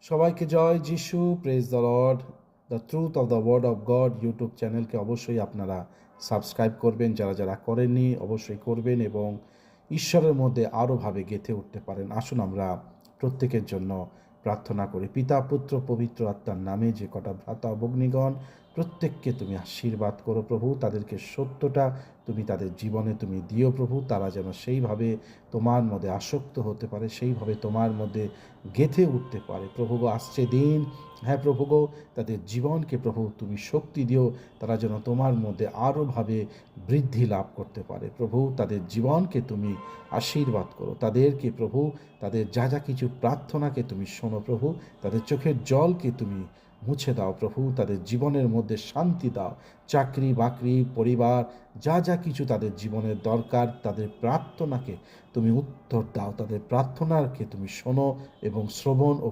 সবাইকে জয় যিশু, praise the lord. The truth of the word of God YouTube চ্যানেলকে অবশ্যই আপনারা সাবস্ক্রাইব করবেন, যারা যারা করেননি অবশ্যই করবেন এবং ঈশ্বরের মধ্যে আরোভাবে গেঁথে উঠতে পারেন। আসুন আমরা প্রত্যেকের জন্য প্রার্থনা করি। পিতা, পুত্র, পবিত্র আত্মার নামে যে কটা ভ্রাতা ভগ্নীগণ, প্রত্যেককে তুমি আশীর্বাদ করো প্রভু। তাদেরকে সত্যটা তুমি তাদের জীবনে তুমি দিও প্রভু। তারা যেন সেইভাবে তোমার মধ্যে আসক্ত হতে পারে, সেইভাবে তোমার মধ্যে গেঁথে উঠতে পারে। প্রভু গো, আসছে দিন, হ্যাঁ প্রভু গো, তাদের জীবনকে প্রভু তুমি শক্তি দিও, তারা যেন তোমার মধ্যে আরোভাবে বৃদ্ধি লাভ করতে পারে। প্রভু তাদের জীবনকে তুমি আশীর্বাদ করো, তাদেরকে প্রভু তাদের যা যা কিছু প্রার্থনাকে তুমি শোনো প্রভু, তাদের চোখের জলকে তুমি মুছে দাও প্রভু, তাদের জীবনের মধ্যে শান্তি দাও। চাকরি বাকরি, পরিবার, যা যা কিছু তাদের জীবনের দরকার, তাদের প্রার্থনাকে তুমি উত্তর দাও, তাদের প্রার্থনাকে তুমি শোনো এবং শ্রবণ ও